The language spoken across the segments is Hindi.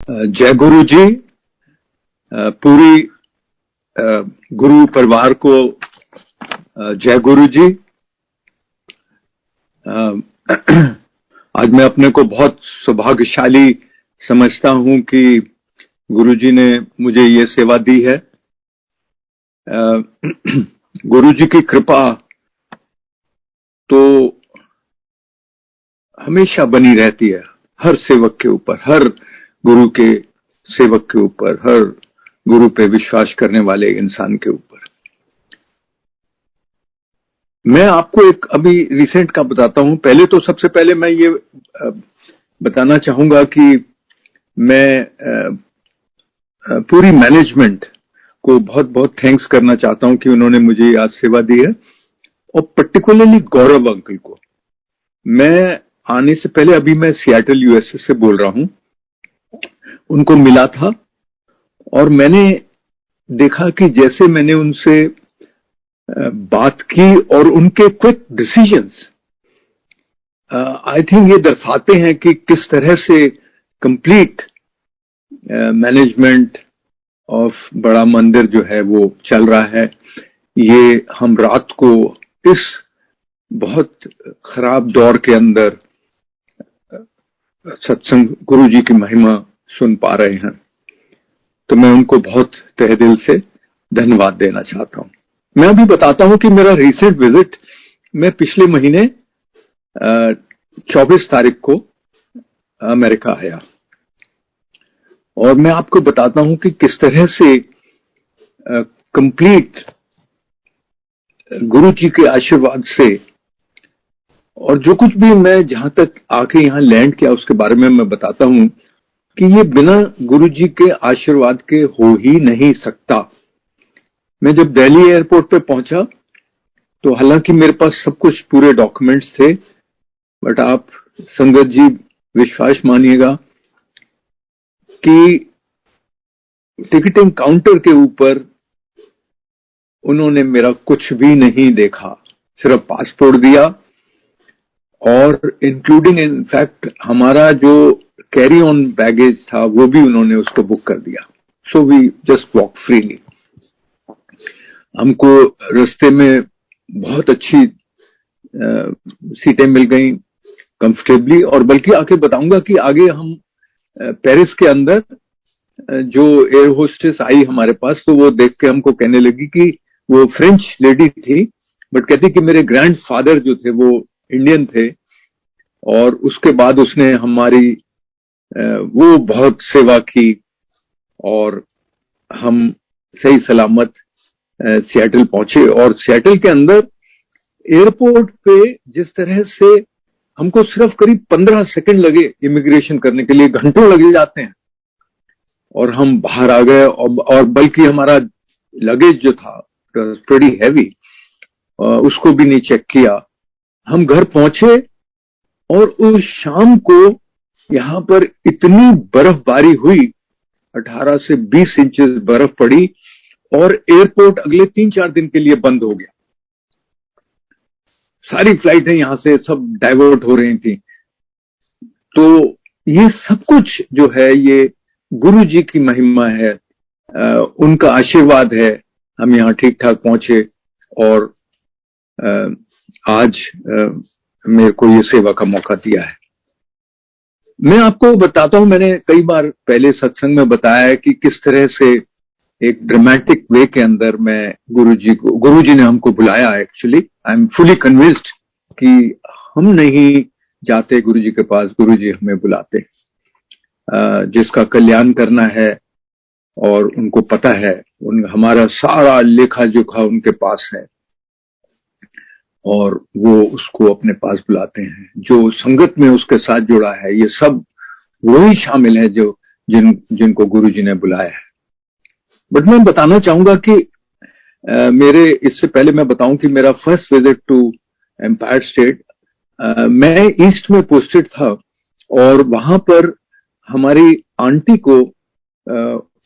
जय गुरु जी। पूरी गुरु परिवार को जय गुरु जी। आज मैं अपने को बहुत सौभाग्यशाली समझता हूं कि गुरु जी ने मुझे ये सेवा दी है। गुरु जी की कृपा तो हमेशा बनी रहती है हर सेवक के ऊपर, हर गुरु के सेवक के ऊपर, हर गुरु पे विश्वास करने वाले इंसान के ऊपर। मैं आपको एक अभी रिसेंट का बताता हूं। पहले तो सबसे पहले मैं ये बताना चाहूंगा कि मैं पूरी मैनेजमेंट को बहुत बहुत थैंक्स करना चाहता हूं कि उन्होंने मुझे आज सेवा दी है, और पर्टिकुलरली गौरव अंकल को। मैं आने से पहले अभी मैं सियाटल यूएसए से बोल रहा हूं, उनको मिला था और मैंने देखा कि जैसे मैंने उनसे बात की और उनके क्विक डिसीजंस, आई थिंक ये दर्शाते हैं कि किस तरह से कंप्लीट मैनेजमेंट ऑफ बड़ा मंदिर जो है वो चल रहा है। ये हम रात को इस बहुत खराब दौर के अंदर सत्संग गुरु जी की महिमा सुन पा रहे हैं, तो मैं उनको बहुत तहे दिल से धन्यवाद देना चाहता हूं। मैं अभी बताता हूं कि मेरा रिसेंट विजिट, मैं पिछले महीने 24 तारीख को अमेरिका आया, और मैं आपको बताता हूं कि किस तरह से कंप्लीट गुरु जी के आशीर्वाद से, और जो कुछ भी मैं जहां तक आके यहां लैंड किया उसके बारे में मैं बताता हूं कि ये बिना गुरु जी के आशीर्वाद के हो ही नहीं सकता। मैं जब दिल्ली एयरपोर्ट पे पहुंचा तो हालांकि मेरे पास सब कुछ पूरे डॉक्यूमेंट्स थे, बट आप संगत जी विश्वास मानिएगा कि टिकटिंग काउंटर के ऊपर उन्होंने मेरा कुछ भी नहीं देखा, सिर्फ पासपोर्ट दिया, और इंक्लूडिंग इनफैक्ट हमारा जो कैरी ऑन बैगेज था वो भी उन्होंने उसको बुक कर दिया। So we just walk freely. हमको रास्ते में बहुत अच्छी सीटें मिल गई कंफर्टेबली, और बल्कि आके बताऊंगा कि आगे हम पेरिस के अंदर जो एयर होस्टेस आई हमारे पास, तो वो देख के हमको कहने लगी कि वो फ्रेंच लेडी थी, बट कहती कि मेरे ग्रैंडफादर जो थे वो इंडियन थे, और उसके बाद उसने हमारी वो बहुत सेवा की और हम सही सलामत सियाटल पहुंचे। और सियाटल के अंदर एयरपोर्ट पे जिस तरह से हमको सिर्फ करीब 15 सेकंड लगे इमिग्रेशन करने के लिए, घंटों लगे जाते हैं, और हम बाहर आ गए। और बल्कि हमारा लगेज जो था प्रेटी हैवी, उसको भी नहीं चेक किया। हम घर पहुंचे और उस शाम को यहां पर इतनी बर्फबारी हुई, 18 से 20 इंचेस बर्फ पड़ी, और एयरपोर्ट अगले 3-4 दिन के लिए बंद हो गया। सारी फ्लाइटें यहां से सब डाइवर्ट हो रही थी। तो ये सब कुछ जो है ये गुरु जी की महिमा है, उनका आशीर्वाद है। हम यहाँ ठीक ठाक पहुंचे, और आज मेरे को ये सेवा का मौका दिया है। मैं आपको बताता हूं, मैंने कई बार पहले सत्संग में बताया है कि किस तरह से एक ड्रामेटिक वे के अंदर मैं गुरु जी ने हमको बुलाया। Actually I am fully convinced कि हम नहीं जाते गुरु जी के पास, गुरु जी हमें बुलाते। जिसका कल्याण करना है और उनको पता है, हमारा सारा लेखा जोखा उनके पास है, और वो उसको अपने पास बुलाते हैं। जो संगत में उसके साथ जुड़ा है, ये सब वही शामिल है जो जिनको गुरु जी ने बुलाया है। बट मैं बताना चाहूंगा कि मेरे, इससे पहले मैं बताऊं कि मेरा first visit to Empire State, मैं ईस्ट में पोस्टेड था, और वहां पर हमारी आंटी को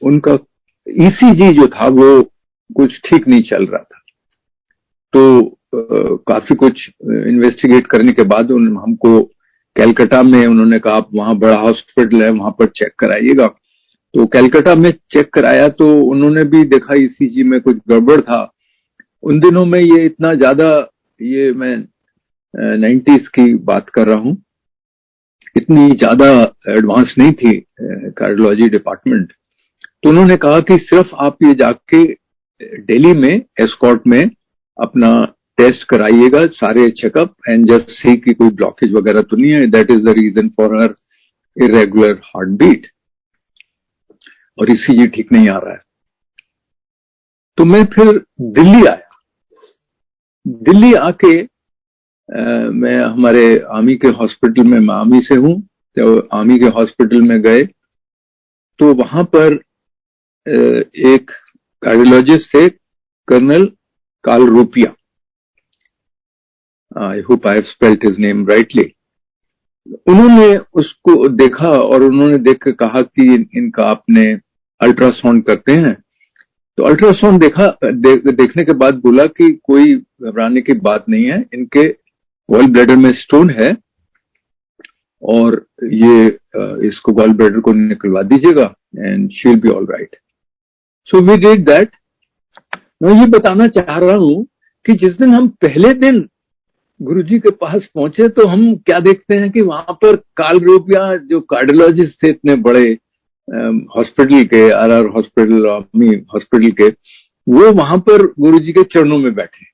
उनका ईसीजी जो था वो कुछ ठीक नहीं चल रहा था। तो काफी कुछ इन्वेस्टिगेट करने के बाद हमको कैलकाटा में उन्होंने कहा आप वहां बड़ा हॉस्पिटल है, वहां पर चेक कराइएगा। तो कलकत्ता में चेक कराया तो उन्होंने भी देखा ईसीजी में कुछ गड़बड़ था। उन दिनों में ये इतना ज्यादा, ये मैं 90s की बात कर रहा हूँ, इतनी ज्यादा एडवांस नहीं थी कार्डियोलॉजी डिपार्टमेंट। तो उन्होंने कहा कि सिर्फ आप ये जाके दिल्ली में एस्कॉर्ट में अपना टेस्ट कराइएगा, सारे चेकअप, एंड जस्ट सी कि कोई ब्लॉकेज वगैरह तो नहीं है। That is the reason for her irregular heart beat, और ईसीजी ठीक नहीं आ रहा है। तो मैं फिर दिल्ली आया। दिल्ली आके मैं हमारे आर्मी के हॉस्पिटल में, मैं आर्मी से हूं, तो आर्मी के हॉस्पिटल में गए तो वहां पर एक कार्डियोलॉजिस्ट थे, कर्नल कार्ल रूपिया। I hope I have spelled his name rightly. उन्होंने उसको देखा और उन्होंने देख के कहा कि इनका आपने अल्ट्रासाउंड करते हैं। तो अल्ट्रासाउंड देखने के बाद बोला कि कोई घबराने की बात नहीं है, इनके गॉल ब्लैडर में स्टोन है और ये इसको गॉल ब्लैडर को निकलवा दीजिएगा and she will be all right. So we did that. मैं ये बताना चाह रहा हूं कि जिस दिन हम पहले दिन गुरुजी के पास पहुंचे तो हम क्या देखते हैं कि वहां पर कार्ल रूपिया, जो कार्डियोलॉजिस्ट थे इतने बड़े हॉस्पिटल के, आरआर हॉस्पिटल, आर्मी हॉस्पिटल के, वो वहां पर गुरुजी के चरणों में बैठे।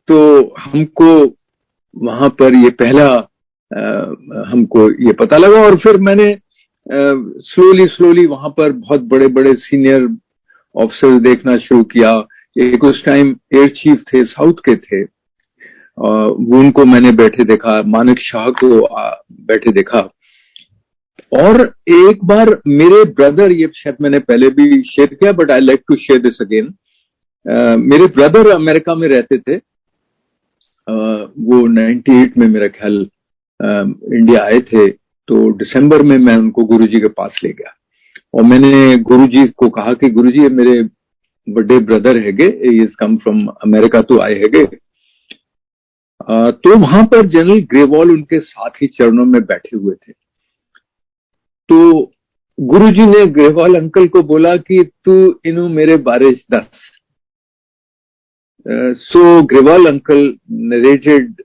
तो हमको वहां पर ये पहला हमको ये पता लगा, और फिर मैंने स्लोली वहां पर बहुत बड़े बड़े सीनियर ऑफिसर देखना शुरू किया। एक उस टाइम एयर चीफ थे, साउथ के थे, वो उनको मैंने बैठे देखा, मानक शाह को बैठे देखा। और एक बार मेरे ब्रदर, ये शायद मैंने पहले भी शेयर किया but I like to share this again, मेरे ब्रदर अमेरिका में रहते थे। वो 98 में मेरा ख्याल इंडिया आए थे। तो दिसंबर में मैं उनको गुरुजी के पास ले गया और मैंने गुरुजी को कहा कि गुरुजी ये मेरे बड़े ब्रदर हैगे, इज कम फ्रॉम अमेरिका तो आए हैगे। तो वहां पर जनरल ग्रेवाल उनके साथ ही चरणों में बैठे हुए थे। तो गुरुजी ने ग्रेवाल अंकल को बोला कि तू इन्हों मेरे बारे दस। So Grewal uncle narrated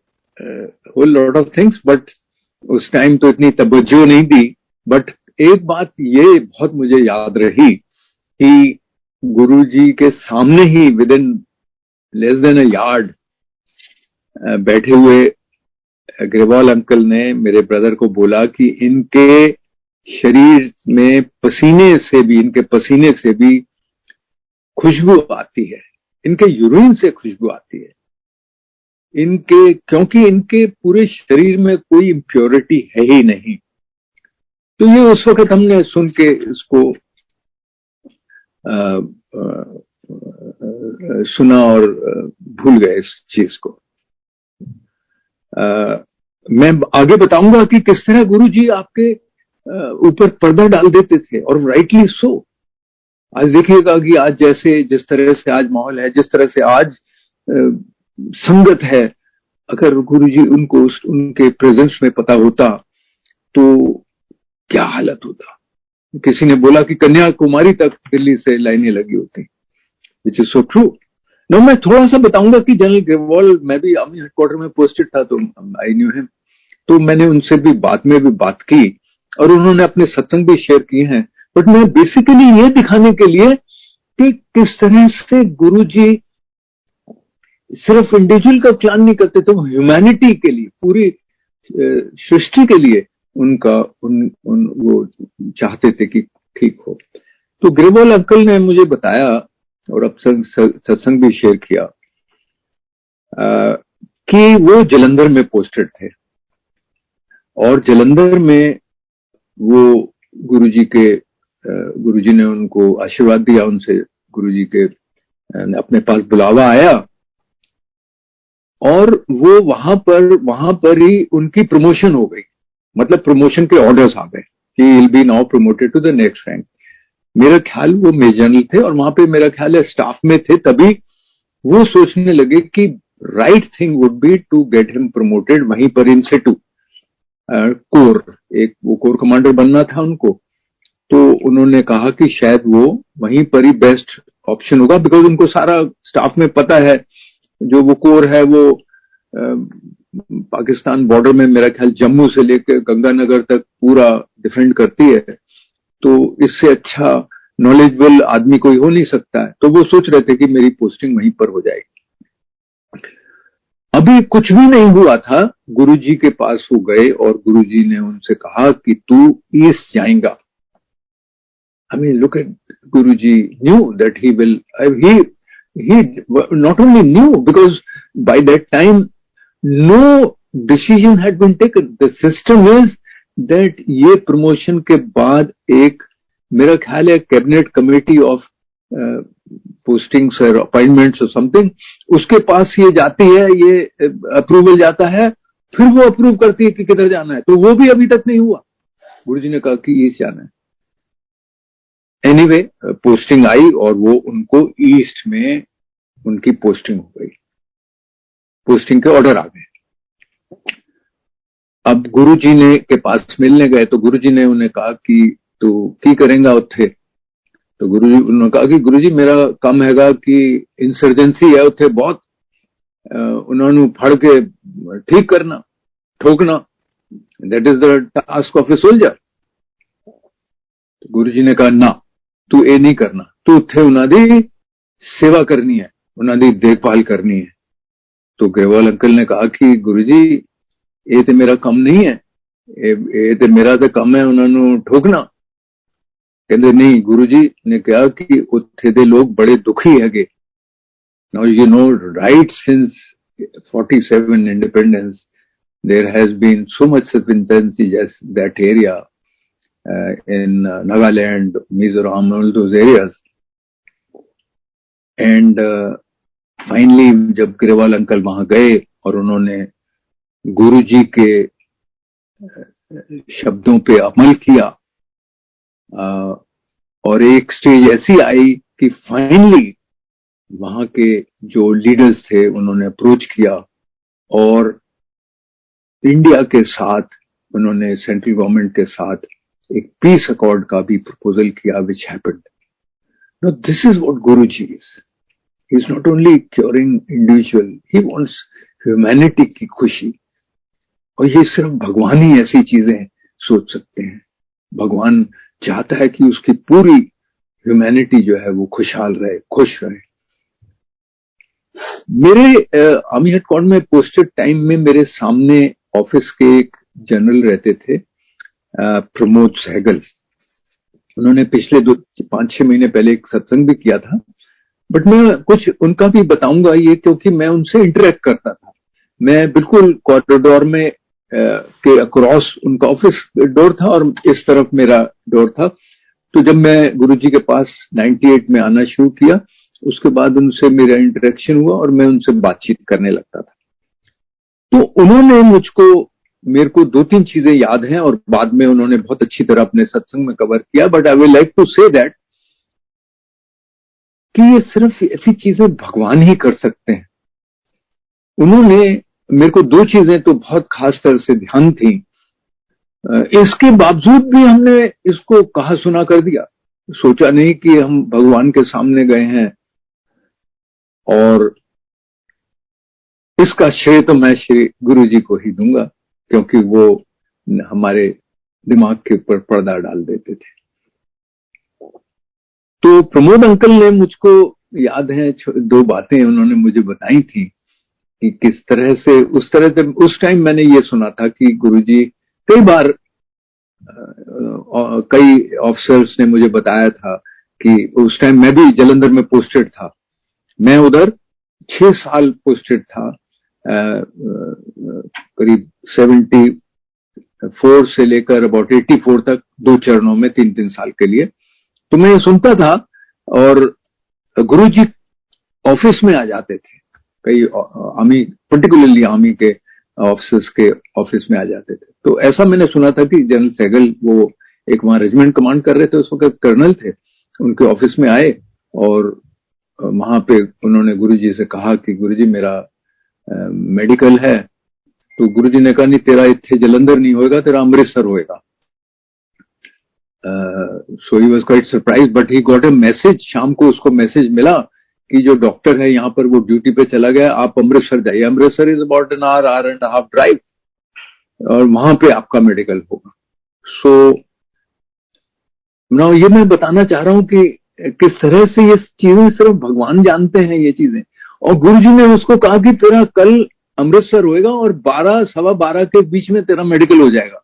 whole lot of things, but उस टाइम तो इतनी तवज्जो नहीं दी। बट एक बात ये बहुत मुझे याद रही कि गुरुजी के सामने ही within less than a yard बैठे हुए ग्रेवाल अंकल ने मेरे ब्रदर को बोला कि इनके शरीर में पसीने से भी, इनके पसीने से भी खुशबू आती है, इनके यूरिन से खुशबू आती है इनके, क्योंकि इनके पूरे शरीर में कोई इम्प्योरिटी है ही नहीं। तो ये उस वक्त हमने सुन के इसको सुना और भूल गए इस चीज को। मैं आगे बताऊंगा कि किस तरह गुरुजी आपके ऊपर पर्दा डाल देते थे, और राइटली सो। आज देखिएगा कि आज जैसे जिस तरह से आज माहौल है, जिस तरह से आज संगत है, अगर गुरुजी उनको उनके प्रेजेंस में पता होता तो क्या हालत होता। किसी ने बोला कि कन्याकुमारी तक दिल्ली से लाइनें लगी होती, which is so true. No, मैं थोड़ा सा बताऊंगा कि जनरल ग्रेवाल, मैं भी आर्मी हेडक्वार्टर में पोस्टेड था तो आई न्यू हिम। तो मैंने उनसे भी बाद में भी बात की और उन्होंने अपने सत्संग भी शेयर किए हैं। बट मैं बेसिकली ये दिखाने के लिए कि किस तरह से गुरुजी सिर्फ इंडिविजुअल का प्लान नहीं करते थे, वो ह्यूमैनिटी के लिए, पूरी सृष्टि के लिए उनका वो चाहते थे कि ठीक हो। तो ग्रेवाल अंकल ने मुझे बताया और अब सत्संग भी शेयर किया कि वो जलंधर में पोस्टेड थे और जलंधर में वो गुरुजी ने उनको आशीर्वाद दिया। उनसे गुरुजी के अपने पास बुलावा आया और वो वहां पर ही उनकी प्रमोशन हो गई। मतलब प्रमोशन के ऑर्डर्स आ गए कि will be now promoted to the next rank. मेरा ख्याल वो मेजर जनरल थे और वहां पे मेरा ख्याल है स्टाफ में थे। तभी वो सोचने लगे कि right thing would be to get him promoted वहीं पर इन सिटू कोर, एक वो कोर कमांडर बनना था उनको। तो उन्होंने कहा कि शायद वो वहीं पर ही बेस्ट ऑप्शन होगा, बिकॉज उनको सारा स्टाफ में पता है, जो वो कोर है वो पाकिस्तान बॉर्डर में मेरा ख्याल जम्मू से लेकर गंगानगर तक पूरा डिफेंड करती है, तो इससे अच्छा नॉलेजेबल आदमी कोई हो नहीं सकता है। तो वो सोच रहे थे कि मेरी पोस्टिंग वहीं पर हो जाएगी। अभी कुछ भी नहीं हुआ था, गुरुजी के पास वो गए और गुरुजी ने उनसे कहा कि तू ईस्ट जाएगा। I mean, look at Guruji knew that he will, he not only knew, because by that time no decision had been taken. The system is that ये promotion के बाद एक मेरा ख्याल है कैबिनेट कमेटी ऑफ पोस्टिंग्स और अपॉइंटमेंट्स और समथिंग, उसके पास ये जाती है, ये अप्रूवल जाता है, फिर वो अप्रूव करती है कि किधर जाना है। तो वो भी अभी तक नहीं हुआ। गुरुजी ने कहा कि ईस्ट जाना है। एनीवे पोस्टिंग आई और वो उनको ईस्ट में उनकी पोस्टिंग हो गई, पोस्टिंग के ऑर्डर आ गए। अब गुरुजी ने के पास मिलने गए तो गुरुजी ने उन्हें कहा कि तू की करेंगा उत्थे। तो गुरुजी उन्होंने कहा कि गुरुजी मेरा काम हैगा कि इंसर्जेंसी है उत्थे बहुत, उन्होंने फड़ के ठीक करना, ठोकना, that is the task of a soldier. तो गुरुजी ने कहा ना, तू ये नहीं करना, तू उत्थे उन्हां दी सेवा करनी है, उन्हां दी देखभाल करनी है। तो ग्रेवाल अंकल ने कहा कि गुरुजी ये तो मेरा काम नहीं है, ये तो मेरा तो काम है उन्होंने ठोकना। कहते नहीं, गुरुजी ने कहा कि उत्थे दे लोग बड़े दुखी हैगे। Now you know right since 47 independence there has been so much sufficiency just that area in Nagaland, Mizoram, all those areas. And finally जब ग्रेवाल अंकल वहां गए और उन्होंने गुरुजी के शब्दों पे अमल किया, और एक स्टेज ऐसी आई कि फाइनली वहां के जो लीडर्स थे उन्होंने अप्रोच किया और इंडिया के साथ उन्होंने सेंट्रल गवर्नमेंट के साथ एक पीस अकॉर्ड का भी प्रपोजल किया, which happened. Now this is what Guruji is. He is not only curing individual, he wants humanity की खुशी। और ये सिर्फ भगवान ही ऐसी चीजें सोच सकते हैं। भगवान चाहता है कि उसकी पूरी ह्यूमैनिटी जो है वो खुशहाल रहे, खुश रहे। मेरे आर्मी हेडक्वार्टर में पोस्टेड टाइम में मेरे सामने ऑफिस के एक जनरल रहते थे, प्रमोद सहगल। उन्होंने पिछले 5-6 महीने पहले एक सत्संग भी किया था, बट मैं कुछ उनका भी बताऊंगा ये, क्योंकि मैं उनसे इंटरेक्ट करता था। मैं बिल्कुल कॉरिडोर में के अक्रॉस उनका ऑफिस डोर था और इस तरफ मेरा डोर था। तो जब मैं गुरुजी के पास 98 में आना शुरू किया, उसके बाद उनसे मेरा इंटरेक्शन हुआ और मैं उनसे बातचीत करने लगता था। तो उन्होंने मुझको, मेरे को 2-3 चीजें याद हैं और बाद में उन्होंने बहुत अच्छी तरह अपने सत्संग में कवर किया, but I will like to say that कि ये सिर्फ ऐसी चीजें भगवान ही कर सकते हैं। उन्होंने मेरे को 2 चीजें तो बहुत खास तरह से ध्यान थी, इसके बावजूद भी हमने इसको कहा सुना कर दिया, सोचा नहीं कि हम भगवान के सामने गए हैं। और इसका श्रेय तो मैं श्री गुरु जी को ही दूंगा, क्योंकि वो हमारे दिमाग के ऊपर पर्दा डाल देते थे। तो प्रमोद अंकल ने मुझको याद है 2 बातें उन्होंने मुझे बताई थी कि किस तरह से उस टाइम मैंने ये सुना था कि गुरुजी कई बार कई ऑफिसर्स ने मुझे बताया था कि उस टाइम मैं भी जलंधर में पोस्टेड था, मैं उधर 6 साल पोस्टेड था, करीब 74 से लेकर अबाउट 84 तक 2 चरणों में 3-3 साल के लिए। तो मैं सुनता था और गुरुजी ऑफिस में आ जाते थे, कई आर्मी, पर्टिकुलरली आर्मी के ऑफिसर्स के ऑफिस में आ जाते थे। तो ऐसा मैंने सुना था कि जनरल सहगल, वो एक वहां रेजिमेंट कमांड कर रहे थे, उस वक्त कर्नल थे, उनके ऑफिस में आए और वहां पे उन्होंने गुरुजी से कहा कि गुरुजी मेरा मेडिकल है। तो गुरुजी ने कहा नहीं, तेरा इत्थे जलंधर नहीं होएगा, तेरा अमृतसर होएगा। So he was quite surprise, but he got a message, शाम को उसको मैसेज मिला कि जो डॉक्टर है यहाँ पर वो ड्यूटी पे चला गया, आप अमृतसर जाइए, Amritsar is about an hour and half drive, और वहां पे आपका मेडिकल होगा। सो नाउ ये मैं बताना चाह रहा हूं कि किस तरह से ये चीजें सिर्फ भगवान जानते हैं ये चीजें। और गुरुजी ने उसको कहा कि तेरा कल अमृतसर होएगा और 12 सवा 12 के बीच में तेरा मेडिकल हो जाएगा।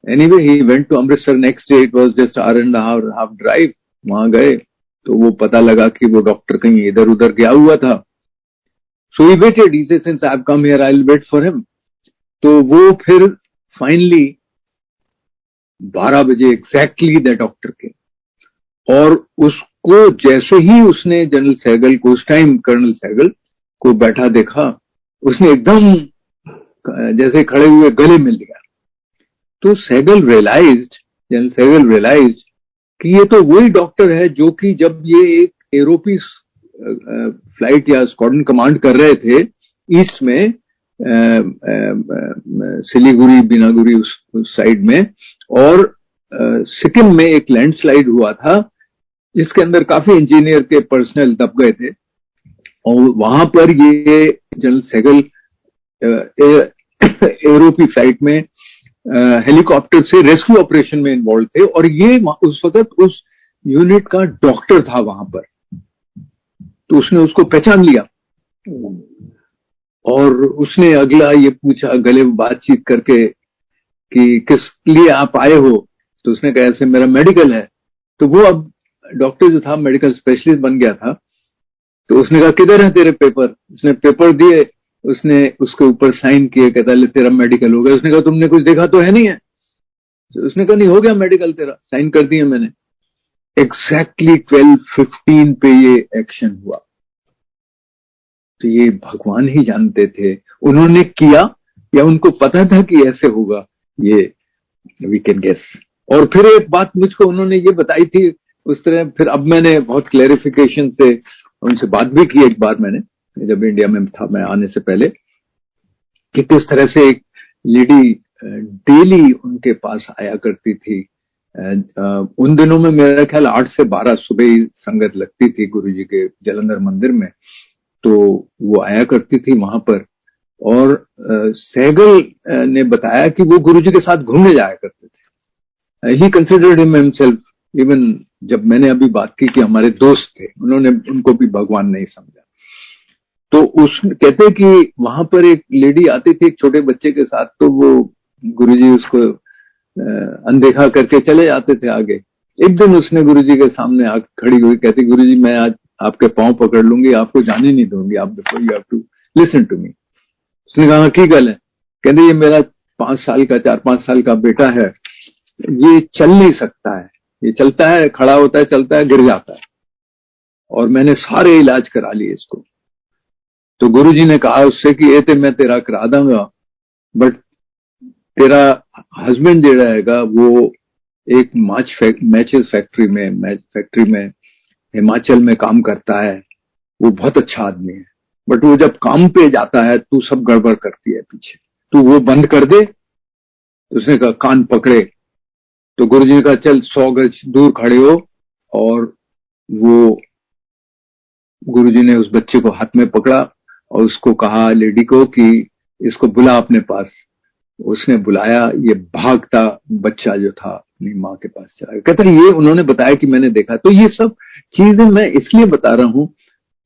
Anyway he went to Amritsar next day, it was just hour and half drive. वहां गए तो वो पता लगा कि वो डॉक्टर कहीं इधर उधर गया हुआ था। So he waited, he said since I have come here I will wait for him. तो वो फिर फाइनली 12 बजे एग्जैक्टली द डॉक्टर के, और उसको जैसे ही उसने जनरल सहगल को, उस टाइम कर्नल सहगल को बैठा देखा, उसने एकदम जैसे खड़े हुए गले मिल लिया। तो Sehgal realized, general Sehgal realized कि ये तो वही डॉक्टर है जो कि जब ये एक एरोपी फ्लाइट या स्क्वाड्रन कमांड कर रहे थे ईस्ट में, सिलीगुड़ी बिनागुड़ी उस साइड में, और सिक्किम में एक लैंडस्लाइड हुआ था जिसके अंदर काफी इंजीनियर के पर्सनल दब गए थे, और वहां पर ये जनरल सहगल एरोपी फ्लाइट में हेलीकॉप्टर से रेस्क्यू ऑपरेशन में इन्वॉल्व थे, और ये उस वक्त उस यूनिट का डॉक्टर था वहां पर। तो उसने उसको पहचान लिया और उसने अगला ये पूछा, गले में बातचीत करके, कि किस लिए आप आए हो। तो उसने कहा ऐसे मेरा मेडिकल है। तो वो अब डॉक्टर जो था मेडिकल स्पेशलिस्ट बन गया था। तो उसने कहा किधर है तेरे पेपर। उसने पेपर दिए, उसने उसके ऊपर साइन किए, कहता ले तेरा मेडिकल हो गया। उसने कहा तुमने कुछ देखा तो है नहीं है। तो उसने कहा नहीं, हो गया मेडिकल तेरा, साइन कर दिए मैंने। एग्जैक्टली 12:15 पे ये एक्शन हुआ। तो ये भगवान ही जानते थे, उन्होंने किया या उनको पता था कि ऐसे होगा, ये वी कैन गेस। और फिर एक बात मुझको उन्होंने ये बताई थी उस तरह, फिर अब मैंने बहुत क्लैरिफिकेशन से उनसे बात भी की एक बार मैंने, जब इंडिया में था मैं आने से पहले, कि किस तरह से एक लेडी डेली उनके पास आया करती थी। उन दिनों में मेरा ख्याल 8 से 12 सुबह ही संगत लगती थी गुरुजी के जलंधर मंदिर में। तो वो आया करती थी वहां पर, और सहगल ने बताया कि वो गुरुजी के साथ घूमने जाया करते थे। He considered him himself, even जब मैंने अभी बात की कि हमारे दोस्त थे, उन्होंने उनको भी भगवान नहीं समझा। तो उस कहते कि वहां पर एक लेडी आती थी एक छोटे बच्चे के साथ, तो वो गुरुजी उसको अनदेखा करके चले जाते थे आगे। एक दिन उसने गुरुजी के सामने आकर खड़ी हुई, कहती गुरुजी मैं आज आपके पांव पकड़ लूंगी, आपको जाने नहीं दूंगी, आप before you have to listen to me. उसने कहा की गल है। कहते ये मेरा 5 साल का 4-5 साल का बेटा है, ये चल नहीं सकता है, ये चलता है, खड़ा होता है, चलता है, गिर जाता है, और मैंने सारे इलाज करा लिए इसको। तो गुरुजी ने कहा उससे कि ये तो मैं तेरा करा दूंगा, बट तेरा हस्बैंड जो रहेगा वो एक मैचेस फैक्ट्री में हिमाचल में काम करता है, वो बहुत अच्छा आदमी है, बट वो जब काम पे जाता है तू सब गड़बड़ करती है पीछे, तू वो बंद कर दे। उसने कहा कान पकड़े। तो गुरुजी ने कहा चल 100 गज दूर खड़े हो, और वो गुरुजी ने उस बच्चे को हाथ में पकड़ा और उसको कहा लेडी को कि इसको बुला अपने पास। उसने बुलाया, ये भागता बच्चा जो था अपनी माँ के पास चला गया। कहते ये उन्होंने बताया कि मैंने देखा। तो ये सब चीजें मैं इसलिए बता रहा हूं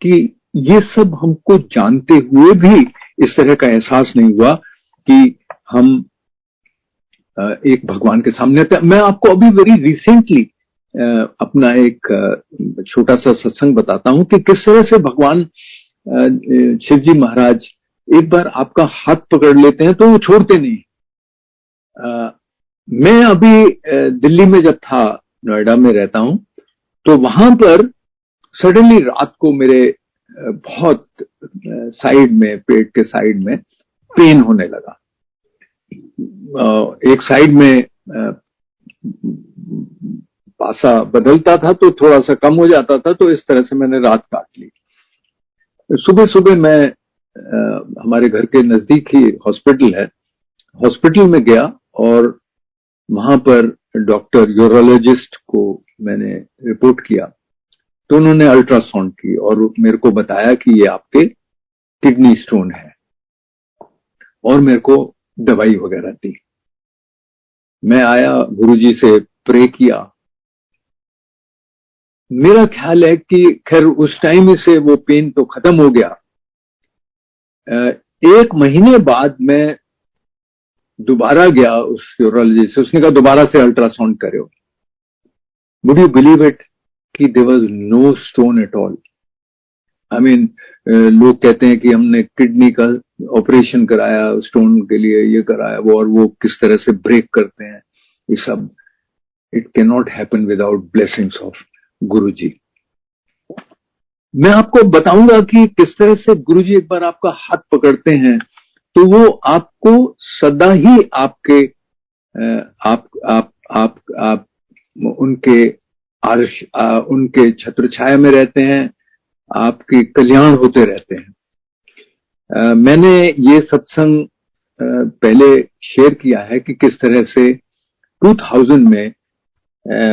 कि ये सब हमको जानते हुए भी इस तरह का एहसास नहीं हुआ कि हम एक भगवान के सामने थे। मैं आपको अभी वेरी रिसेंटली अपना एक छोटा सा सत्संग बताता हूं कि किस तरह से भगवान शिव जी महाराज एक बार आपका हाथ पकड़ लेते हैं तो वो छोड़ते नहीं। मैं अभी दिल्ली में जब था, नोएडा में रहता हूं, तो वहां पर सडनली रात को मेरे बहुत साइड में, पेट के साइड में पेन होने लगा। एक साइड में पासा बदलता था तो थोड़ा सा कम हो जाता था, तो इस तरह से मैंने रात काट ली। सुबह सुबह मैं हमारे घर के नजदीक ही हॉस्पिटल है, हॉस्पिटल में गया, और वहां पर डॉक्टर यूरोलॉजिस्ट को मैंने रिपोर्ट किया, तो उन्होंने अल्ट्रासाउंड की और मेरे को बताया कि ये आपके किडनी स्टोन है, और मेरे को दवाई वगैरह दी। मैं आया, गुरुजी से प्रे किया। मेरा ख्याल है कि खैर उस टाइम से वो पेन तो खत्म हो गया। 1 महीने बाद मैं दोबारा गया उस यूरोलॉजिस्ट से, उसने कहा दोबारा से अल्ट्रासाउंड करो। वुड यू बिलीव इट कि there was no stone at all. I mean, लोग कहते हैं कि हमने किडनी का ऑपरेशन कराया स्टोन के लिए, ये कराया वो, और वो किस तरह से ब्रेक करते हैं ये सब। It can not happen without blessings of Guruji. मैं आपको बताऊंगा कि किस तरह से गुरुजी एक बार आपका हाथ पकड़ते हैं तो वो आपको सदा ही आपके आप उनके आर्श उनके छत्र छाया में रहते हैं, आपके कल्याण होते रहते हैं। मैंने ये सत्संग पहले शेयर किया है कि किस तरह से 2000 में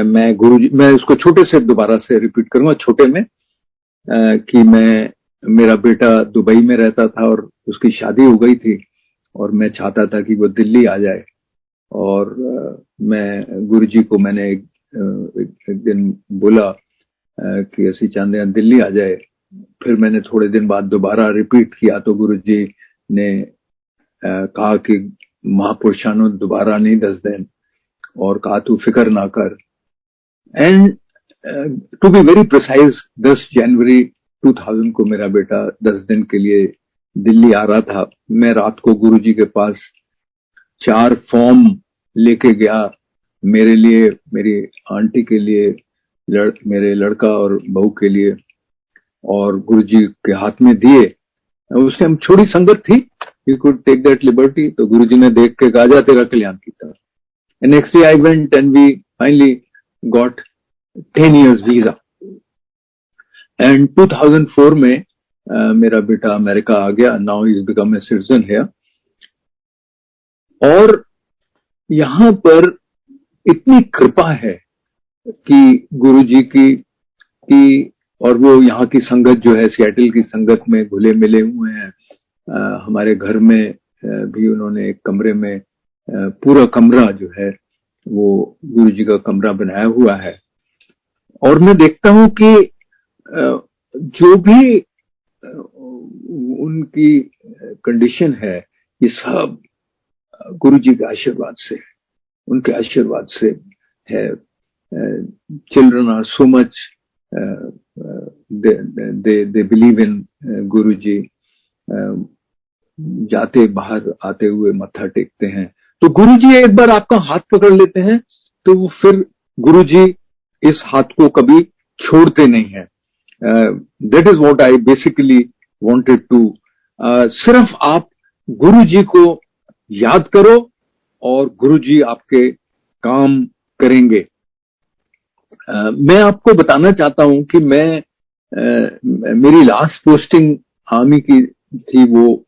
मैं गुरुजी, मैं उसको छोटे से दोबारा से रिपीट करूंगा, छोटे में कि मेरा बेटा दुबई में रहता था और उसकी शादी हो गई थी, और मैं चाहता था कि वो दिल्ली आ जाए। और मैं गुरुजी को मैंने एक दिन बोला कि ऐसी चाहते हैं दिल्ली आ जाए। फिर मैंने थोड़े दिन बाद दोबारा रिपीट किया तो गुरुजी ने कहा कि महापुरुषानु दोबारा नहीं दस दिन, और कहा तू फिक्र ना कर। And to be very precise 10 जनवरी 2000 को मेरा बेटा 10 दिन के लिए दिल्ली आ रहा था। मैं रात को गुरुजी के पास 4 फॉर्म लेके गया, मेरे लिए, मेरी आंटी के लिए, मेरे लड़का और बहू के लिए, और गुरुजी के हाथ में दिए। उस टाइम छोटी संगत थी, you could take that liberty. तो गुरुजी ने देख के कहा जा तेरा कल्याण कीता। And next day I went and we finally got 10 years visa. एंड 2004 में मेरा बेटा अमेरिका आ गया। Now is become a citizen here. और यहां पर इतनी कृपा है कि गुरुजी की, और वो यहाँ की संगत जो है, सिएटल की संगत में घुले मिले हुए हैं। हमारे घर में भी उन्होंने एक कमरे में पूरा कमरा जो है वो गुरुजी का कमरा बनाया हुआ है। और मैं देखता हूं कि जो भी उनकी कंडीशन है, ये सब गुरुजी के आशीर्वाद से, उनके आशीर्वाद से है। Children are so much, they believe in Guruji. जाते बाहर आते हुए मत्था टेकते हैं। तो गुरुजी एक बार आपका हाथ पकड़ लेते हैं तो वो फिर गुरुजी इस हाथ को कभी छोड़ते नहीं है। That is what I basically wanted to. सिर्फ आप गुरुजी को याद करो और गुरुजी आपके काम करेंगे। मैं आपको बताना चाहता हूं कि मेरी लास्ट पोस्टिंग आर्मी की थी, वो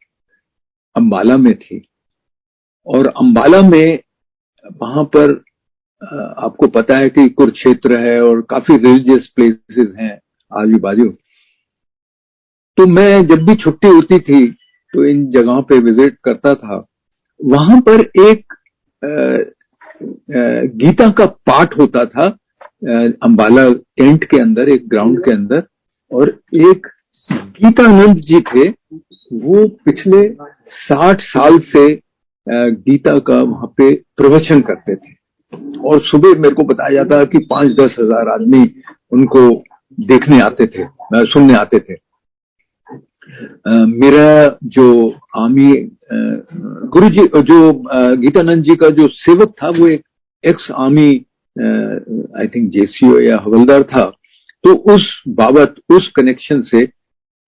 अंबाला में थी। और अंबाला में वहां पर आपको पता है कि कुरुक्षेत्र है और काफी रिलीजियस प्लेसेस हैं आजू बाजू। तो मैं जब भी छुट्टी होती थी तो इन जगहों पे विजिट करता था। वहां पर एक गीता का पाठ होता था अंबाला कैंट के अंदर, एक ग्राउंड के अंदर। और एक गीतानंद जी थे, वो पिछले 60 साल से गीता का वहां पे प्रवचन करते थे। और सुबह मेरे को बताया जाता कि 5-10 हजार आदमी उनको देखने आते थे, सुनने आते थे। मेरा जो आर्मी गुरुजी, जो गीतानंद जी का जो सेवक था, वो एक ex army, I think JCO या हवलदार था। तो उस बाबत, उस कनेक्शन से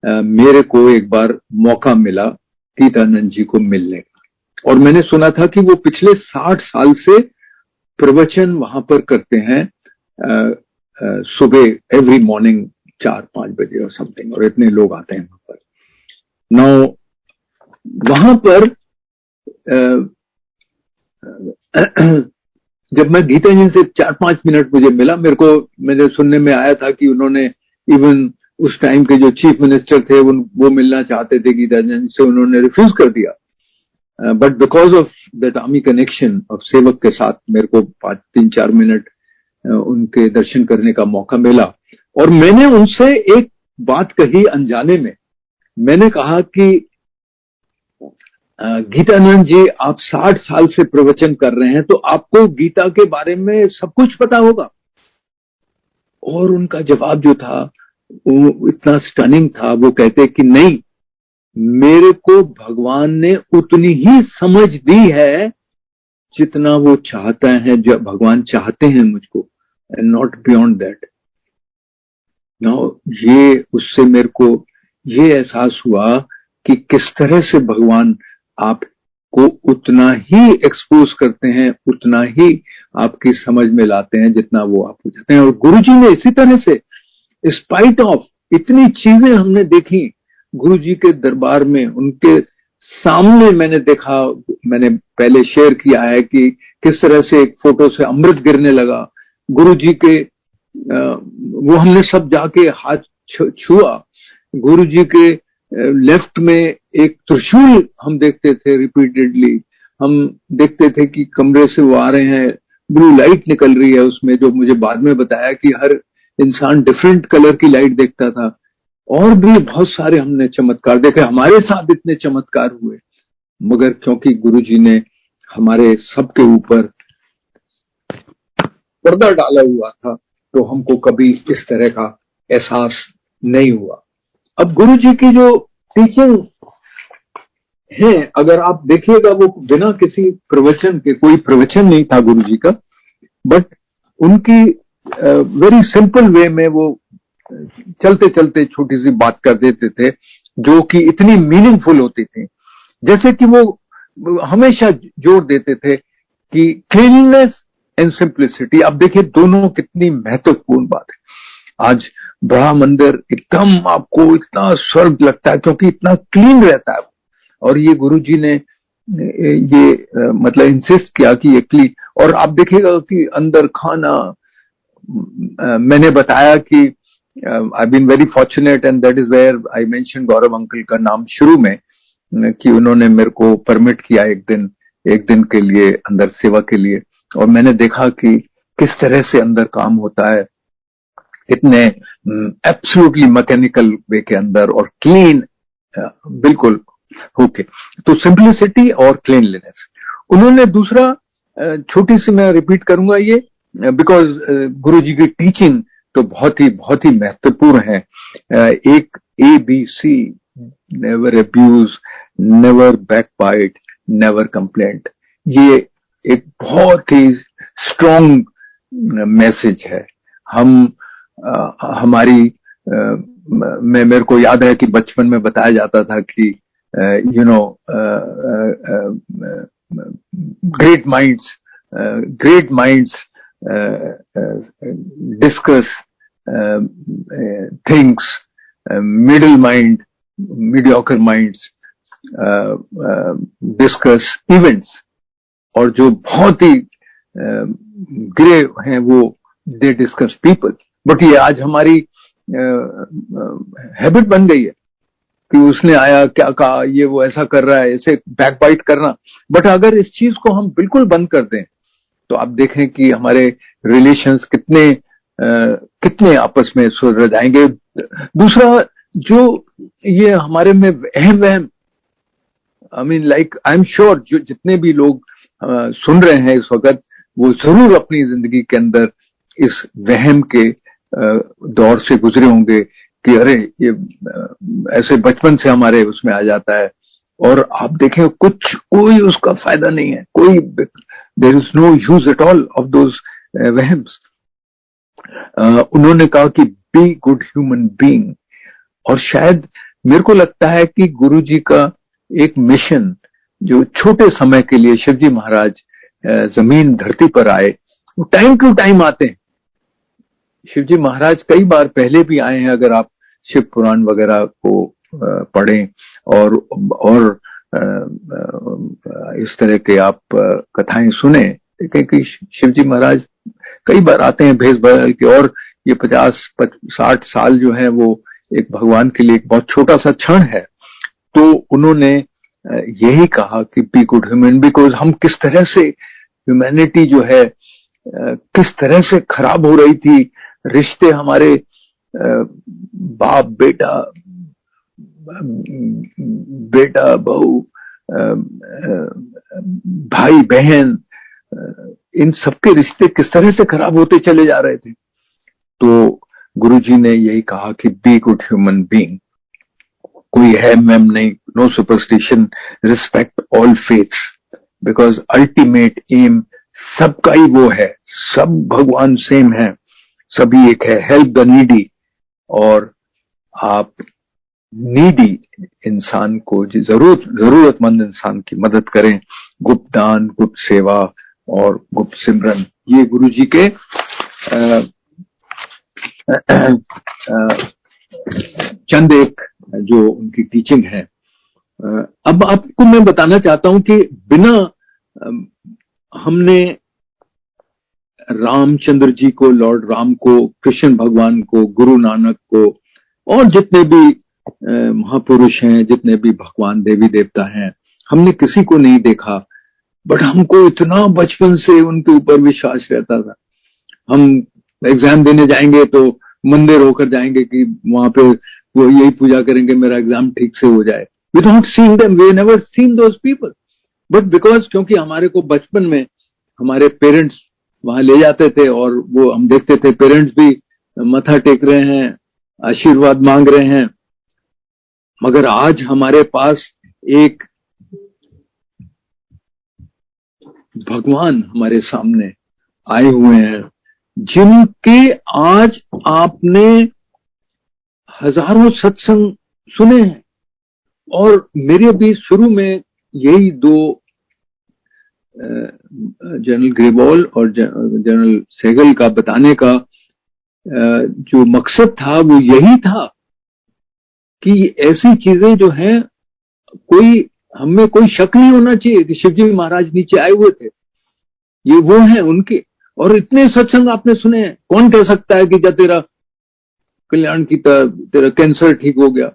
मेरे को एक बार मौका मिला गीतानंद जी को मिलने का। और मैंने सुना था कि वो पिछले 60 साल से प्रवचन वहां पर करते हैं सुबह, एवरी मॉर्निंग 4-5 बजे और समथिंग, और इतने लोग आते हैं वहां पर। नाउ वहां पर जब मैं गीता जी से 4-5 मिनट मुझे मिला, मेरे सुनने में आया था कि उन्होंने इवन उस टाइम के जो चीफ मिनिस्टर थे वो मिलना चाहते थे गीता जी से, उन्होंने रिफ्यूज कर दिया। But because of that army connection of सेवक के साथ मेरे को 3-4 मिनट उनके दर्शन करने का मौका मिला। और मैंने उनसे एक बात कही अनजाने में। मैंने कहा कि गीतानंद जी, आप 60 साल से प्रवचन कर रहे हैं, तो आपको गीता के बारे में सब कुछ पता होगा। और उनका जवाब जो था वो इतना स्टनिंग था। वो कहते कि नहीं, मेरे को भगवान ने उतनी ही समझ दी है जितना वो चाहता है, जो भगवान चाहते हैं मुझको, and not beyond that. Now ये उससे मेरे को ये एहसास हुआ कि किस तरह से भगवान आपको उतना ही एक्सपोज करते हैं, उतना ही आपकी समझ में लाते हैं जितना वो आप हो जाते हैं। और गुरुजी ने इसी तरह से, स्पाइट ऑफ इतनी चीजें हमने देखी गुरुजी के दरबार में, उनके सामने मैंने देखा, मैंने पहले शेयर किया है कि किस तरह से एक फोटो से अमृत गिरने लगा गुरुजी के। वो हमने सब जाके हाथ छुआ। गुरुजी के लेफ्ट में एक त्रिशूल हम देखते थे रिपीटेडली। हम देखते थे कि कमरे से वो आ रहे हैं, ब्लू लाइट निकल रही है उसमें, जो मुझे बाद में बताया कि हर इंसान डिफरेंट कलर की लाइट देखता था। और भी बहुत सारे हमने चमत्कार देखे। हमारे साथ इतने चमत्कार हुए, मगर क्योंकि गुरुजी ने हमारे सबके ऊपर पर्दा डाला हुआ था, तो हमको कभी इस तरह का एहसास नहीं हुआ। अब गुरुजी की जो टीचिंग है, अगर आप देखिएगा, वो बिना किसी प्रवचन के, कोई प्रवचन नहीं था गुरुजी का, बट उनकी वेरी सिंपल वे में वो चलते चलते छोटी सी बात कर देते थे, जो कि इतनी मीनिंगफुल होती थी। जैसे कि वो हमेशा जोर देते थे कि क्लीननेस एंड सिंप्लिसिटी। आप देखिए दोनों कितनी महत्वपूर्ण बात है। आज बड़ा मंदिर एकदम आपको इतना स्वर्ग लगता है क्योंकि इतना क्लीन रहता है। और ये गुरुजी ने ये मतलब इंसिस्ट किया कि ये क्लीन। और आप देखिएगा कि अंदर खाना, मैंने बताया कि I been very fortunate, and that is where I mention Gaurav uncle का नाम शुरू में, कि उन्होंने मेरे को परमिट किया एक दिन के लिए अंदर सेवा के लिए। और मैंने देखा कि किस तरह से अंदर काम होता है, इतने एब्सोल्युटली मैकेनिकल वे के अंदर, और क्लीन बिल्कुल ओके। तो सिंप्लिसिटी और क्लीनलीनेस। उन्होंने दूसरा, छोटी सी मैं रिपीट करूंगा ये, बिकॉज गुरुजी की टीचिंग तो बहुत ही महत्वपूर्ण है। एक ABC, never abuse, never backbite, never complaint. ये एक बहुत ही स्ट्रॉन्ग मैसेज है। हमारी मेरे को याद है कि बचपन में बताया जाता था कि great minds discuss things, middle mind, mediocre minds discuss events, और जो बहुत ही ग्रे हैं वो दे डिस्कस पीपल। बट ये आज हमारी हैबिट बन गई है कि उसने आया, क्या कहा, ये वो ऐसा कर रहा है, ऐसे बैकबाइट करना। बट अगर इस चीज को हम बिल्कुल बंद कर दें तो आप देखें कि हमारे रिलेशंस कितने आपस में सुधर जाएंगे। दूसरा, जो ये हमारे में वहम, I mean like I am sure जो जितने भी लोग सुन रहे हैं इस वक्त, वो जरूर अपनी जिंदगी के अंदर इस वहम के दौर से गुजरे होंगे कि अरे ये ऐसे बचपन से हमारे उसमें आ जाता है, और आप देखें कोई उसका फायदा नहीं है, कोई there is no use at all of those वहम्स। उन्होंने कहा कि बी गुड ह्यूमन बीइंग। और शायद मेरे को लगता है कि गुरुजी का एक मिशन, जो छोटे समय के लिए शिवजी महाराज जमीन धरती पर आए, वो टाइम टू टाइम आते हैं। शिवजी महाराज कई बार पहले भी आए हैं, अगर आप शिव पुराण वगैरह को पढ़ें और इस तरह के आप कथाएं सुने, देखें कि शिवजी महाराज कई बार आते हैं भेष बदल के, और ये 50-60 साल जो है वो एक भगवान के लिए एक बहुत छोटा सा क्षण है। तो उन्होंने यही कहा कि बी गुड ह्यूमन, बिकॉज हम किस तरह से ह्यूमैनिटी जो है किस तरह से खराब हो रही थी, रिश्ते हमारे बाप बेटा, बेटा बहू, भाई बहन, इन सबके रिश्ते किस तरह से खराब होते चले जा रहे थे। तो गुरुजी ने यही कहा कि बी गुड ह्यूमन बीइंग, कोई है मैम नहीं, no superstition, respect all faiths, because ultimate aim सबका ही वो है, सब भगवान सेम है, सभी एक है, हेल्प द नीडी। और आप नीडी इंसान को, जरूरतमंद इंसान की मदद करें, गुप्त दान, गुप्त सेवा और गुप्त सिमरन। ये गुरुजी के चंद एक जो उनकी टीचिंग है। अब आपको मैं बताना चाहता हूं कि बिना हमने रामचंद्र जी को, लॉर्ड राम को, कृष्ण भगवान को, गुरु नानक को और जितने भी महापुरुष हैं, जितने भी भगवान देवी देवता हैं, हमने किसी को नहीं देखा, बट हमको इतना बचपन से उनके ऊपर विश्वास रहता था। हम एग्जाम देने जाएंगे तो मंदिर होकर जाएंगे कि वहां पे वो यही पूजा करेंगे मेरा एग्जाम ठीक से हो जाए। Without seeing them, we never seen those people, but because क्योंकि हमारे को बचपन में हमारे पेरेंट्स वहां ले जाते थे और वो हम देखते थे, पेरेंट्स भी मत्था टेक रहे हैं, आशीर्वाद मांग रहे हैं। मगर आज हमारे पास एक भगवान हमारे सामने आए हुए हैं, जिनके आज आपने हजारों सत्संग सुने हैं। और मेरे भी शुरू में यही दो, जनरल ग्रेबॉल और जनरल सेगल का बताने का जो मकसद था वो यही था कि ऐसी चीजें जो हैं, कोई हमें कोई शक नहीं होना चाहिए कि शिवजी महाराज नीचे आए हुए थे, ये वो हैं उनके। और इतने सत्संग आपने सुने हैं, कौन कह सकता है कि जब तेरा कल्याण की तेरा कैंसर ठीक हो गया,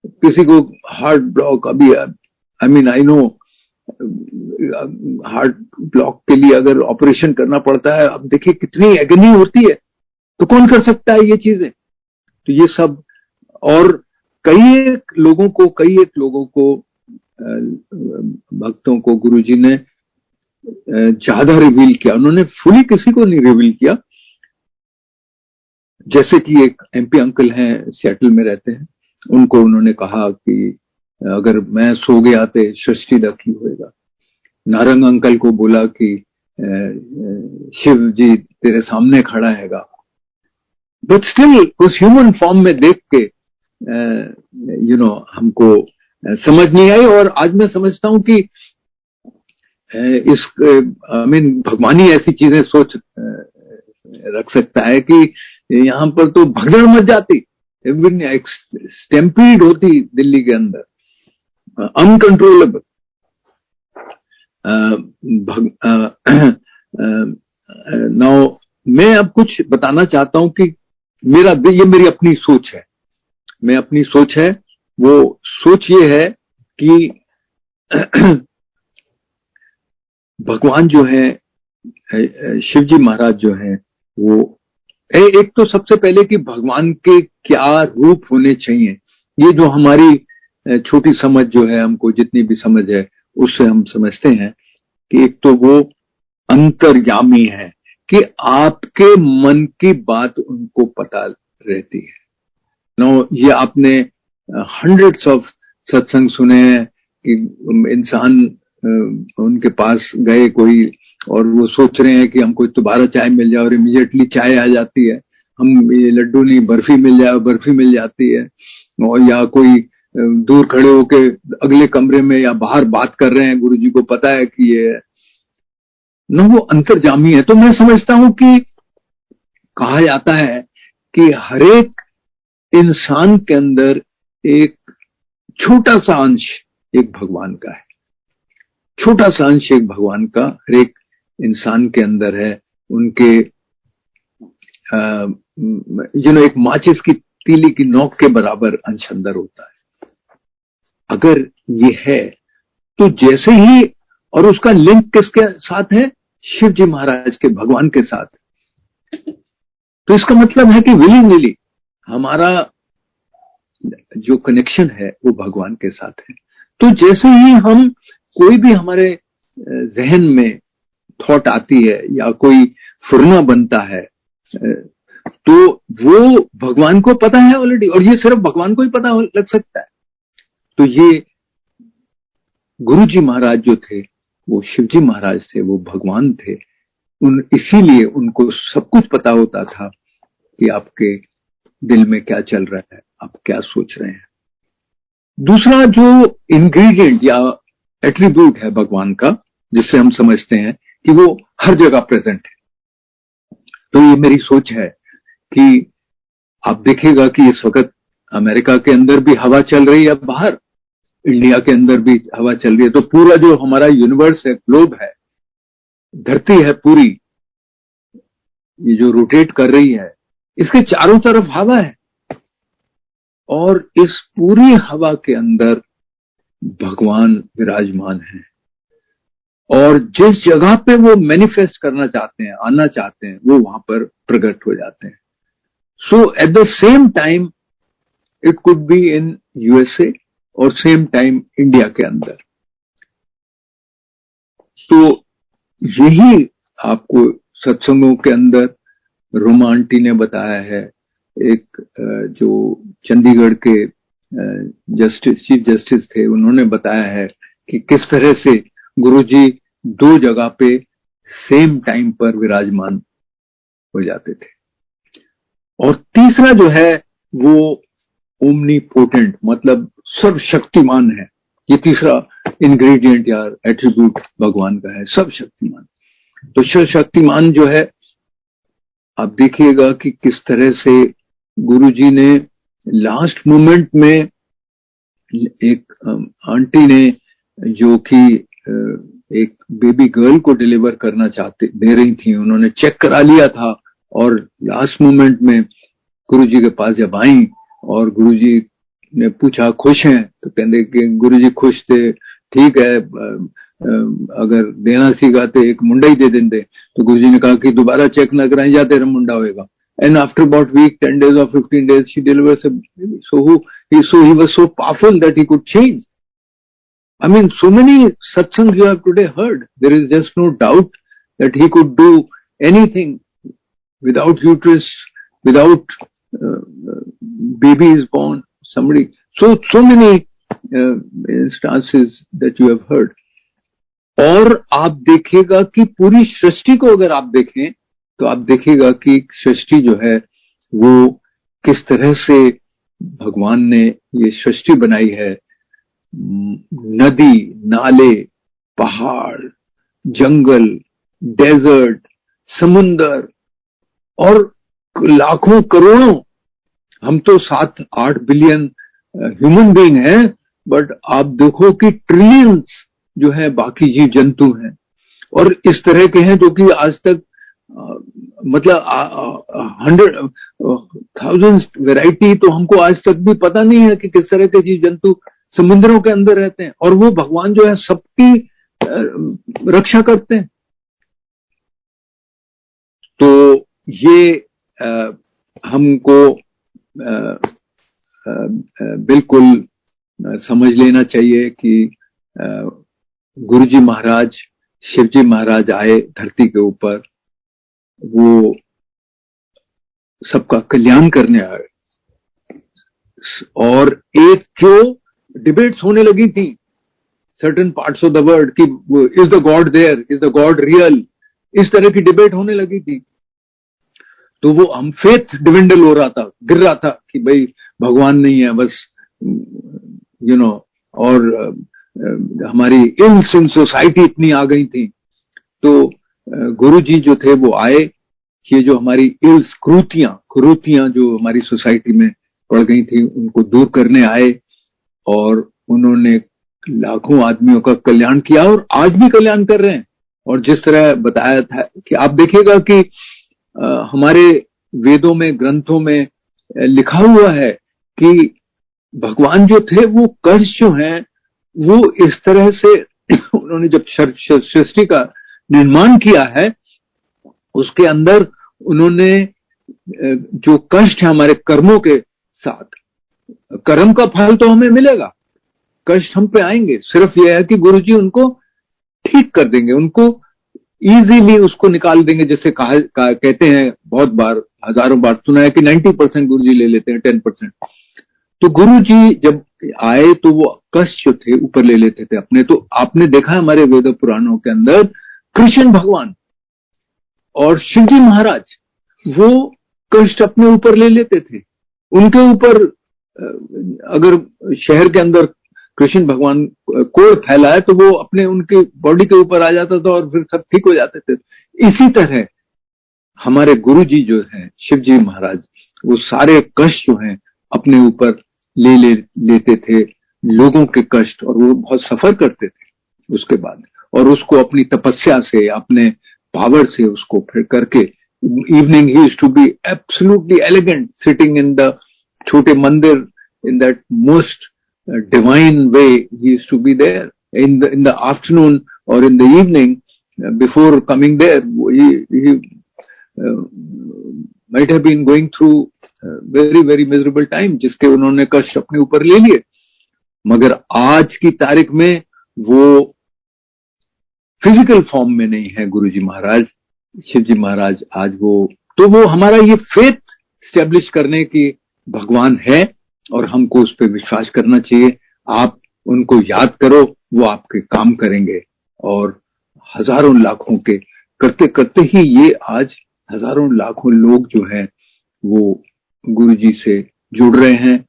किसी को हार्ट ब्लॉक, अभी I mean I know heart block के लिए अगर ऑपरेशन करना पड़ता है, अब देखिए कितनी एगनी होती है, तो कौन कर सकता है ये चीजें। तो ये सब, और कई एक लोगों को भक्तों को गुरुजी ने ज्यादा रिवील किया, उन्होंने फुली किसी को नहीं रिवील किया। जैसे कि एक एमपी अंकल हैं, सियाटल में रहते हैं, उनको उन्होंने कहा कि अगर मैं सो गया तो सृष्टि का की होएगा। नारंग अंकल को बोला कि शिव जी तेरे सामने खड़ा हैगा, बट स्टिल उस ह्यूमन फॉर्म में देख के हमको समझ नहीं आई। और आज मैं समझता हूं कि इस भगवान ही ऐसी चीजें सोच रख सकता है कि यहाँ पर तो भगदड़ मच जाती, स्टैम्पीड होती दिल्ली के अंदर, अनकंट्रोलेबल। नाउ मैं अब कुछ बताना चाहता हूं कि ये मेरी अपनी सोच है, वो सोच ये है कि भगवान जो है, शिवजी महाराज जो है, वो एक तो सबसे पहले कि भगवान के क्या रूप होने चाहिए, ये जो हमारी छोटी समझ जो है, हमको जितनी भी समझ है उससे हम समझते हैं कि एक तो वो अंतर्यामी है, कि आपके मन की बात उनको पता रहती है। ये आपने हंड्रेड्स ऑफ सत्संग सुने हैं कि इंसान उनके पास गए कोई, और वो सोच रहे हैं कि हमको दोबारा चाय मिल जाए, और इमीडिएटली चाय आ जाती है। हम ये लड्डू नहीं, बर्फी मिल जाए, बर्फी मिल जाती है। और या कोई दूर खड़े होके अगले कमरे में या बाहर बात कर रहे हैं, गुरुजी को पता है कि ये है न, वो अंतर्जामी है। तो मैं समझता हूं कि कहा जाता है कि हर एक इंसान के अंदर एक छोटा सा अंश एक भगवान का है, छोटा सा अंश एक भगवान का हर एक इंसान के अंदर है, उनके एक माचिस की तीली की नोक के बराबर अंश अंदर होता है। अगर ये है तो जैसे ही, और उसका लिंक किसके साथ है? शिव जी महाराज के, भगवान के साथ। तो इसका मतलब है कि विली हमारा जो कनेक्शन है वो भगवान के साथ है। तो जैसे ही हम, कोई भी हमारे जहन में थॉट आती है या कोई फुरना बनता है, तो वो भगवान को पता है ऑलरेडी, और ये सिर्फ भगवान को ही पता लग सकता है। तो ये गुरु जी महाराज जो थे वो शिव जी महाराज थे, वो भगवान थे। इसीलिए उनको सब कुछ पता होता था कि आपके दिल में क्या चल रहा है, आप क्या सोच रहे हैं। दूसरा जो इंग्रेडिएंट या एट्रीब्यूट है भगवान का, जिससे हम समझते हैं कि वो हर जगह प्रेजेंट है, तो ये मेरी सोच है कि आप देखिएगा कि इस वक्त अमेरिका के अंदर भी हवा चल रही है, बाहर इंडिया के अंदर भी हवा चल रही है। तो पूरा जो हमारा यूनिवर्स है, ग्लोब है, धरती है पूरी, ये जो रोटेट कर रही है, इसके चारों तरफ हवा है, और इस पूरी हवा के अंदर भगवान विराजमान है। और जिस जगह पे वो मैनिफेस्ट करना चाहते हैं, आना चाहते हैं, वो वहां पर प्रकट हो जाते हैं। So at the same time it could be in USA और सेम टाइम इंडिया के अंदर। तो यही आपको सत्संगों के अंदर रोमा आंटी ने बताया है। एक जो चंडीगढ़ के चीफ जस्टिस थे, उन्होंने बताया है कि किस तरह से गुरुजी दो जगह पे सेम टाइम पर विराजमान हो जाते थे। और तीसरा जो है वो ओमनीपोटेंट, मतलब सर्वशक्तिमान है। ये तीसरा इंग्रेडिएंट या एट्रीब्यूट भगवान का है, सर्वशक्तिमान। तो सर्वशक्तिमान जो है, आप देखिएगा कि किस तरह से गुरुजी ने लास्ट मोमेंट में, एक आंटी ने जो कि एक बेबी गर्ल को डिलीवर करना दे रही थी, उन्होंने चेक करा लिया था, और लास्ट मोमेंट में गुरुजी के पास जब आई और गुरुजी ने पूछा खुश हैं, तो कहते कि गुरुजी खुश थे, ठीक है, अगर देना सीखा तो एक मुंडा ही दे देंगे। तो गुरुजी ने कहा कि दोबारा चेक ना कराएं, या तेरा मुंडा होएगा। And after about week, 10 days or 15 days, she delivers a baby. So he was so powerful that he could change. I mean, so many satsangs you have today heard. There is just no doubt that he could do anything without uterus, without baby is born. Somebody, so many instances that you have heard. और आप देखिएगा कि पूरी सृष्टि को अगर आप देखें, तो आप देखिएगा कि सृष्टि जो है वो किस तरह से भगवान ने ये सृष्टि बनाई है। नदी, नाले, पहाड़, जंगल, डेजर्ट, समुंदर, और लाखों करोड़ों, हम तो 7-8 बिलियन ह्यूमन बीइंग हैं, बट आप देखो कि ट्रिलियंस जो है बाकी जीव जंतु हैं, और इस तरह के हैं जो कि आज तक मतलब 100,000 वैरायटी तो हमको आज तक भी पता नहीं है कि किस तरह के जीव जंतु समुद्रों के अंदर रहते हैं, और वो भगवान जो है सबकी रक्षा करते हैं। तो ये हमको बिल्कुल समझ लेना चाहिए कि गुरुजी महाराज, शिवजी महाराज आए धरती के ऊपर, वो सबका कल्याण करने आए। और एक जो डिबेट्स होने लगी थी certain parts of the world कि is the god there, is the god real, इस तरह की डिबेट होने लगी थी। तो वो हम फेथ डिविंडल हो रहा था, गिर रहा था कि भाई भगवान नहीं है, बस और हमारी इल्स इन सोसाइटी इतनी आ गई थी। तो गुरुजी जो थे वो आए, ये जो हमारी इल्स, कुरीतियां जो हमारी सोसाइटी में पड़ गई थी, उनको दूर करने आए, और उन्होंने लाखों आदमियों का कल्याण किया, और आज भी कल्याण कर रहे हैं। और जिस तरह बताया था कि आप देखिएगा कि हमारे वेदों में, ग्रंथों में लिखा हुआ है कि भगवान जो थे वो कष्ट जो है वो इस तरह से उन्होंने जब सृष्टि का निर्माण किया है उसके अंदर उन्होंने जो कष्ट है हमारे कर्मों के साथ, कर्म का फल तो हमें मिलेगा, कष्ट हम पे आएंगे, सिर्फ यह है कि गुरुजी उनको ठीक कर देंगे, उनको इजीली उसको निकाल देंगे। जैसे कहते हैं, बहुत बार, हजारों बार सुना है कि 90% गुरुजी ले लेते हैं, 10%। तो गुरुजी जब आए तो वो कष्ट जो थे ऊपर ले लेते थे अपने। तो आपने देखा है हमारे वेद पुराणों के अंदर कृष्ण भगवान और शिवजी महाराज वो कष्ट अपने ऊपर ले लेते थे। उनके ऊपर अगर शहर के अंदर कृष्ण भगवान कोढ़ फैला है तो वो अपने उनके बॉडी के ऊपर आ जाता था और फिर सब ठीक हो जाते थे। इसी तरह हमारे गुरुजी जो है शिवजी महाराज, वो सारे कष्ट जो हैं अपने ऊपर लेते थे, लोगों के कष्ट, और वो बहुत सफर करते थे उसके बाद, और उसको अपनी तपस्या से, अपने पावर से उसको फिर करके evening he used to be absolutely elegant sitting in the छोटे मंदिर in that most divine way. He used to be there in the afternoon or in the evening. Before coming there, he might have been going through very very miserable time, जिसके उन्होंने कष्ट अपने ऊपर ले लिए। मगर आज की तारीख में वो फिजिकल फॉर्म में नहीं है गुरुजी महाराज, शिवजी महाराज। आज वो हमारा ये फेथ स्टैब्लिश करने की भगवान है और हमको उस पर विश्वास करना चाहिए। आप उनको याद करो, वो आपके काम करेंगे। और हजारों लाखों के करते करते ही ये आज हजारों लाखों लोग जो हैं वो गुरुजी से जुड़ रहे हैं।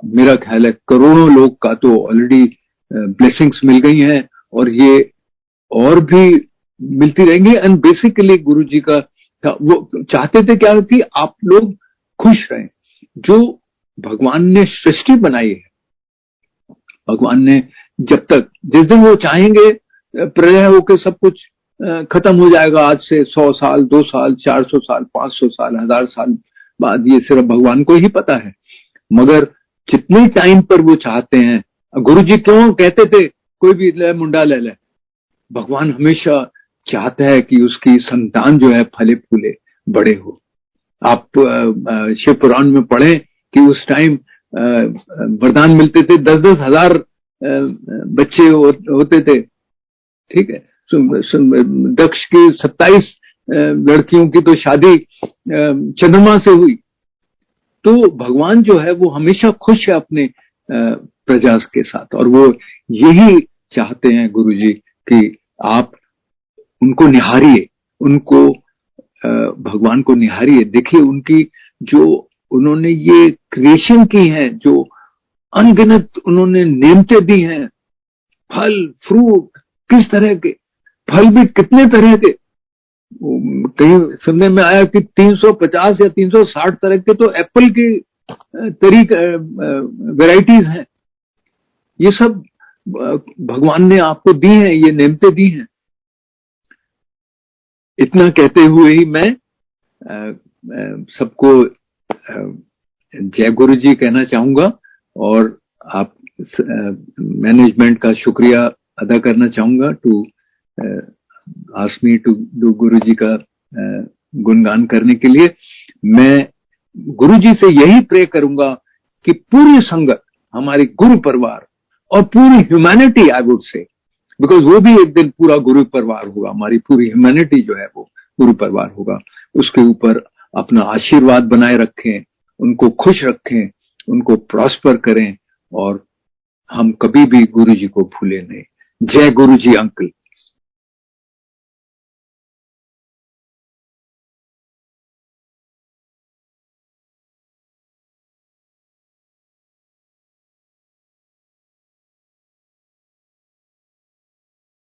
मेरा ख्याल है करोड़ों लोग का तो ऑलरेडी ब्लेसिंग्स मिल गई हैं और ये और भी मिलती रहेंगी। एंड बेसिकली गुरुजी का वो चाहते थे क्या कि आप लोग खुश रहें। जो भगवान ने सृष्टि बनाई है, भगवान ने जब तक, जिस दिन वो चाहेंगे प्रलय होकर सब कुछ खत्म हो जाएगा, आज से 100 साल, 2 साल, 400 साल, 500 साल, 1000 साल बाद, ये सिर्फ भगवान को ही पता है। मगर कितने टाइम पर वो चाहते हैं। गुरुजी क्यों कहते थे कोई भी ले मुंडा ले ले, भगवान हमेशा चाहता है कि उसकी संतान जो है फले फूले बड़े हो। आप शिव पुराण में पढ़ें कि उस टाइम वरदान मिलते थे, 10-10 हजार बच्चे होते थे। ठीक है, दक्ष की 27 लड़कियों की तो शादी चंद्रमा से हुई। तो भगवान जो है वो हमेशा खुश है अपने प्रजा के साथ, और वो यही चाहते हैं गुरुजी कि आप उनको निहारिए, उनको भगवान को निहारिए। देखिए उनकी जो उन्होंने ये क्रिएशन की है, जो अनगिनत उन्होंने नेमतें दी हैं, फल फ्रूट, किस तरह के फल भी कितने तरह के, कहीं सुनने में आया कि 350 या 360 तरह के तो एप्पल की वैरायटीज हैं। ये सब भगवान ने आपको दी हैं, ये नेमतें दी हैं। इतना कहते हुए ही मैं सबको जय गुरु जी कहना चाहूंगा और आप मैनेजमेंट का शुक्रिया अदा करना चाहूंगा to ask me to do Guru ji का गुणगान करने के लिए। मैं गुरु जी से यही प्रे करूंगा कि पूरी संगत, हमारी गुरु परिवार और पूरी humanity, I would say, because वो भी एक दिन पूरा गुरु परिवार होगा, हमारी पूरी ह्यूमैनिटी जो है वो गुरु परिवार होगा, उसके ऊपर अपना आशीर्वाद बनाए रखें, उनको खुश रखें, उनको प्रॉस्पर करें और हम कभी भी गुरु जी को भूले नहीं। जय गुरु जी अंकल।